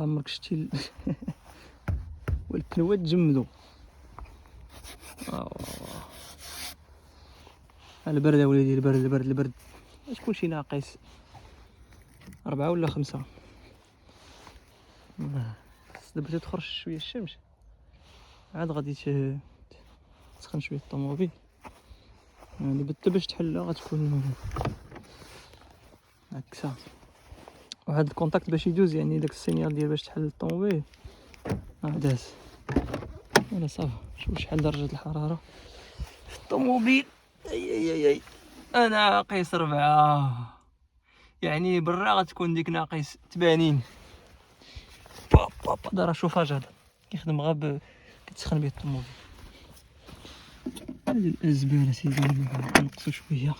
عمرك شتي والبنوات تجمدوا. البرد يا وليدي، البرد. اش كلشي ناقص 4 ولا 5. دابا تخرج شويه الشمس عاد غادي تسخن شويه الطوموبيل. يعني دابا باش تحلها غتكون عكسها. وهاد الكونتاكت باش يدوز يعني داك السينيال ديال باش تحل الطوموبيل داز. انا صافي شوف شحال درجه الحراره في الطوموبيل. اي انا ناقص 4، يعني برا غتكون ديك ناقص 80. بابا دار شوفاج هذا كيخدم غير كتسخن به الطوموبيل. هذه الازبال سيدي نقصوا شويه.